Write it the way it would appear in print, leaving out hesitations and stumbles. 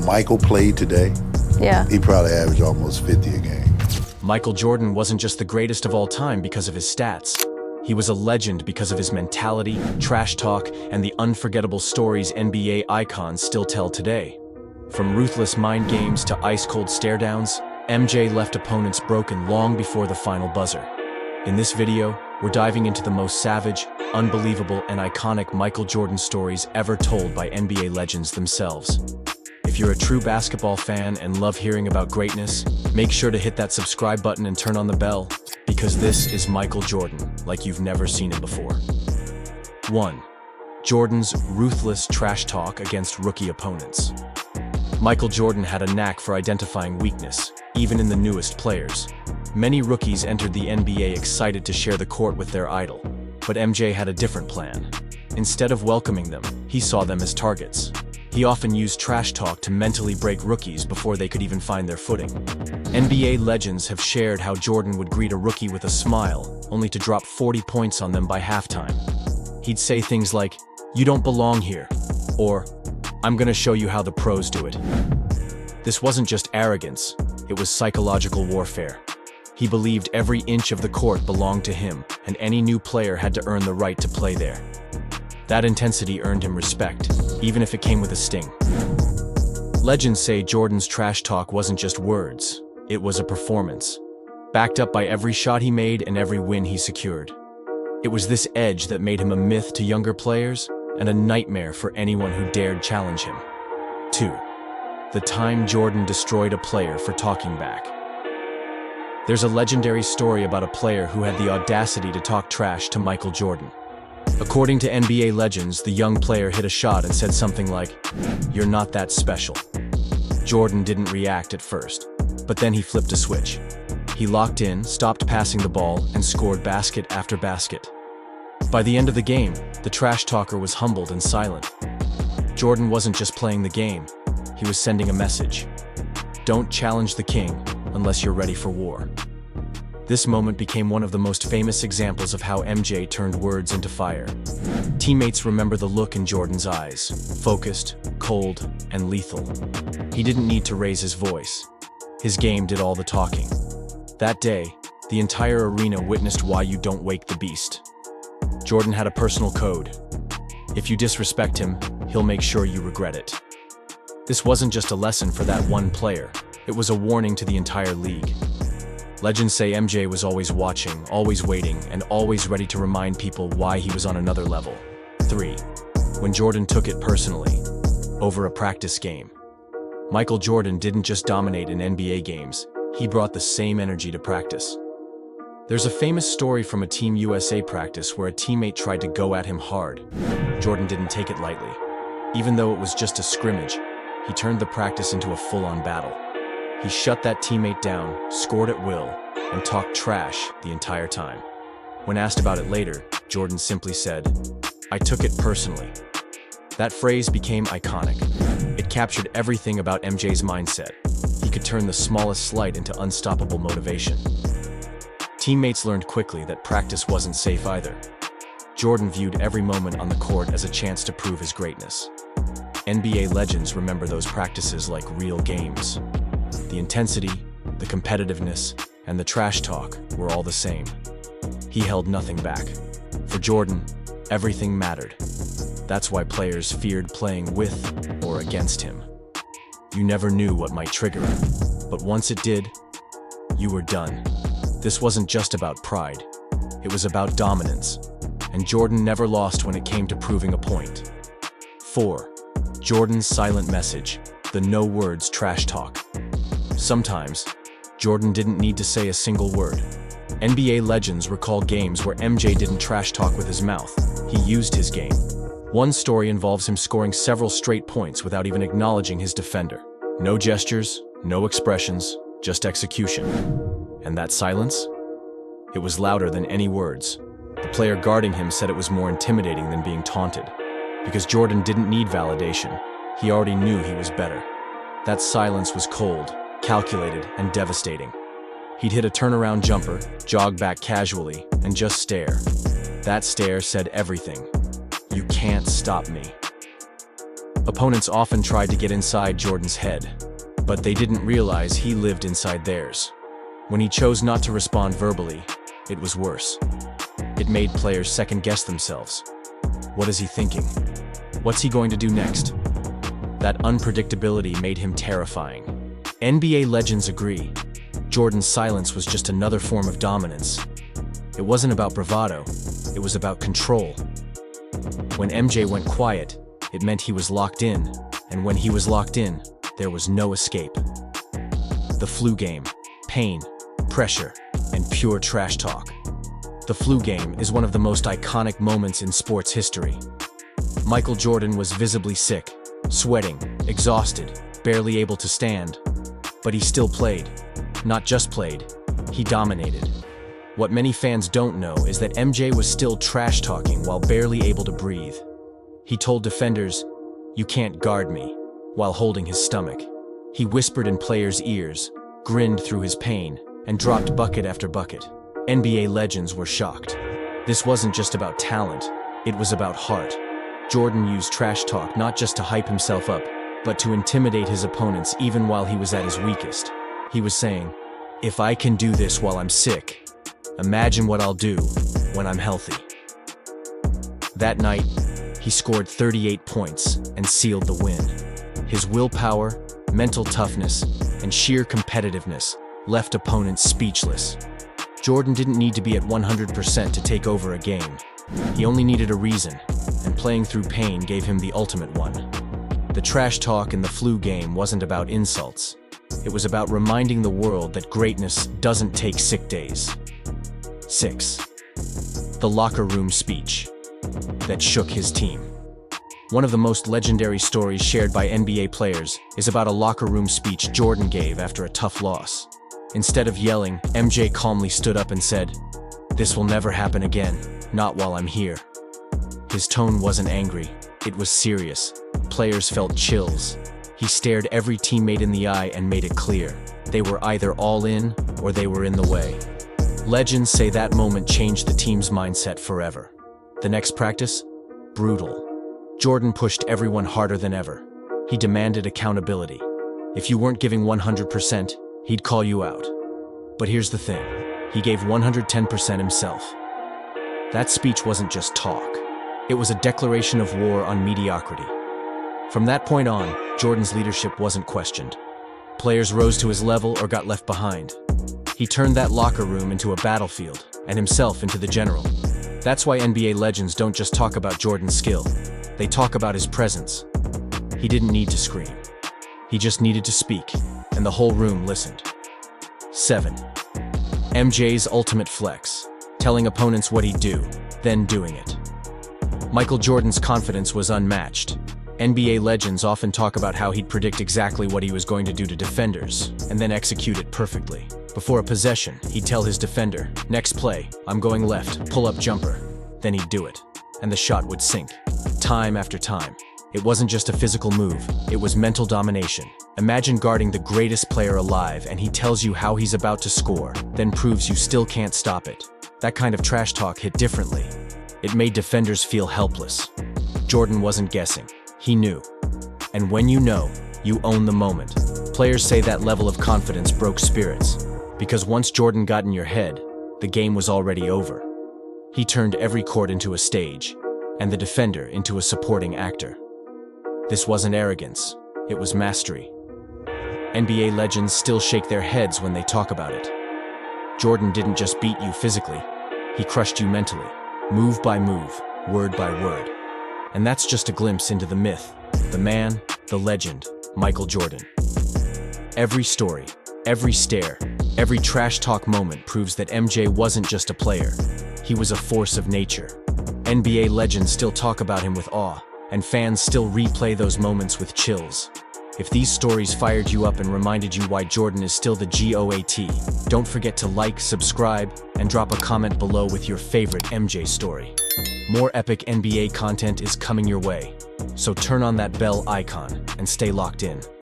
Michael played today, Yeah. he probably averaged almost 50 a game. Michael Jordan wasn't just the greatest of all time because of his stats. He was a legend because of his mentality, trash talk, and the unforgettable stories NBA icons still tell today. From ruthless mind games to ice-cold stare-downs, MJ left opponents broken long before the final buzzer. In this video, we're diving into the most savage, unbelievable, and iconic Michael Jordan stories ever told by NBA legends themselves. If you're a true basketball fan and love hearing about greatness, make sure to hit that subscribe button and turn on the bell, because this is Michael Jordan, like you've never seen him before. 1. Jordan's ruthless trash talk against rookie opponents. Michael Jordan had a knack for identifying weakness, even in the newest players. Many rookies entered the NBA excited to share the court with their idol, but MJ had a different plan. Instead of welcoming them, he saw them as targets. He often used trash talk to mentally break rookies before they could even find their footing. NBA legends have shared how Jordan would greet a rookie with a smile, only to drop 40 points on them by halftime. He'd say things like, "You don't belong here," or, "I'm gonna show you how the pros do it." This wasn't just arrogance, it was psychological warfare. He believed every inch of the court belonged to him, and any new player had to earn the right to play there. That intensity earned him respect, even if it came with a sting. Legends say Jordan's trash talk wasn't just words, it was a performance, backed up by every shot he made and every win he secured. It was this edge that made him a myth to younger players and a nightmare for anyone who dared challenge him. 2. The time Jordan destroyed a player for talking back. There's a legendary story about a player who had the audacity to talk trash to Michael Jordan. According to NBA legends, the young player hit a shot and said something like, "You're not that special." Jordan didn't react at first, but then he flipped a switch. He locked in, stopped passing the ball, and scored basket after basket. By the end of the game, the trash talker was humbled and silent. Jordan wasn't just playing the game, he was sending a message. Don't challenge the king unless you're ready for war. This moment became one of the most famous examples of how MJ turned words into fire. Teammates remember the look in Jordan's eyes, focused, cold, and lethal. He didn't need to raise his voice. His game did all the talking. That day, the entire arena witnessed why you don't wake the beast. Jordan had a personal code. If you disrespect him, he'll make sure you regret it. This wasn't just a lesson for that one player, it was a warning to the entire league. Legends say MJ was always watching, always waiting, and always ready to remind people why he was on another level. 3. When Jordan took it personally, over a practice game. Michael Jordan didn't just dominate in NBA games, he brought the same energy to practice. There's a famous story from a Team USA practice where a teammate tried to go at him hard. Jordan didn't take it lightly. Even though it was just a scrimmage, he turned the practice into a full-on battle. He shut that teammate down, scored at will, and talked trash the entire time. When asked about it later, Jordan simply said, "I took it personally." That phrase became iconic. It captured everything about MJ's mindset. He could turn the smallest slight into unstoppable motivation. Teammates learned quickly that practice wasn't safe either. Jordan viewed every moment on the court as a chance to prove his greatness. NBA legends remember those practices like real games. The intensity, the competitiveness, and the trash talk were all the same. He held nothing back. For Jordan, everything mattered. That's why players feared playing with or against him. You never knew what might trigger him, but once it did, you were done. This wasn't just about pride, it was about dominance, and Jordan never lost when it came to proving a point. 4. Jordan's silent message, the no words trash talk. Sometimes, Jordan didn't need to say a single word. NBA legends recall games where MJ didn't trash talk with his mouth, he used his game. One story involves him scoring several straight points without even acknowledging his defender. No gestures, no expressions, just execution. And that silence? It was louder than any words. The player guarding him said it was more intimidating than being taunted. Because Jordan didn't need validation, he already knew he was better. That silence was cold, calculated, and devastating. He'd hit a turnaround jumper, jog back casually, and just stare. That stare said everything. You can't stop me. Opponents often tried to get inside Jordan's head, but they didn't realize he lived inside theirs. When he chose not to respond verbally, it was worse. It made players second-guess themselves. What is he thinking? What's he going to do next? That unpredictability made him terrifying. NBA legends agree. Jordan's silence was just another form of dominance. It wasn't about bravado, it was about control. When MJ went quiet, it meant he was locked in, and when he was locked in, there was no escape. The flu game, pain, pressure, and pure trash talk. The flu game is one of the most iconic moments in sports history. Michael Jordan was visibly sick, sweating, exhausted, barely able to stand. But he still played. Not just played, he dominated. What many fans don't know is that MJ was still trash-talking while barely able to breathe. He told defenders, "You can't guard me," while holding his stomach. He whispered in players' ears, grinned through his pain, and dropped bucket after bucket. NBA legends were shocked. This wasn't just about talent, it was about heart. Jordan used trash talk not just to hype himself up, but to intimidate his opponents even while he was at his weakest. He was saying, "If I can do this while I'm sick, imagine what I'll do when I'm healthy." That night, he scored 38 points and sealed the win. His willpower, mental toughness, and sheer competitiveness left opponents speechless. Jordan didn't need to be at 100% to take over a game. He only needed a reason, and playing through pain gave him the ultimate one. The trash talk in the flu game wasn't about insults. It was about reminding the world that greatness doesn't take sick days. 6. The locker room speech that shook his team. One of the most legendary stories shared by NBA players is about a locker room speech Jordan gave after a tough loss. Instead of yelling, MJ calmly stood up and said, "This will never happen again, not while I'm here." His tone wasn't angry, it was serious. Players felt chills. He stared every teammate in the eye and made it clear. They were either all in or they were in the way. Legends say that moment changed the team's mindset forever. The next practice? Brutal. Jordan pushed everyone harder than ever. He demanded accountability. If you weren't giving 100%, he'd call you out. But here's the thing, he gave 110% himself. That speech wasn't just talk. It was a declaration of war on mediocrity. From that point on, Jordan's leadership wasn't questioned. Players rose to his level or got left behind. He turned that locker room into a battlefield, and himself into the general. That's why NBA legends don't just talk about Jordan's skill. They talk about his presence. He didn't need to scream. He just needed to speak, and the whole room listened. 7. MJ's ultimate flex, telling opponents what he'd do, then doing it. Michael Jordan's confidence was unmatched. NBA legends often talk about how he'd predict exactly what he was going to do to defenders, and then execute it perfectly. Before a possession, he'd tell his defender, "Next play, I'm going left, pull-up jumper." Then he'd do it, and the shot would sink. Time after time. It wasn't just a physical move, it was mental domination. Imagine guarding the greatest player alive and he tells you how he's about to score, then proves you still can't stop it. That kind of trash talk hit differently. It made defenders feel helpless. Jordan wasn't guessing. He knew. And when you know, you own the moment. Players say that level of confidence broke spirits, because once Jordan got in your head, the game was already over. He turned every court into a stage, and the defender into a supporting actor. This wasn't arrogance, it was mastery. NBA legends still shake their heads when they talk about it. Jordan didn't just beat you physically, he crushed you mentally, move by move, word by word. And that's just a glimpse into the myth, the man, the legend, Michael Jordan. Every story, every stare, every trash talk moment proves that MJ wasn't just a player. He was a force of nature. NBA legends still talk about him with awe, and fans still replay those moments with chills. If these stories fired you up and reminded you why Jordan is still the GOAT, don't forget to like, subscribe, and drop a comment below with your favorite MJ story. More epic NBA content is coming your way, so turn on that bell icon and stay locked in.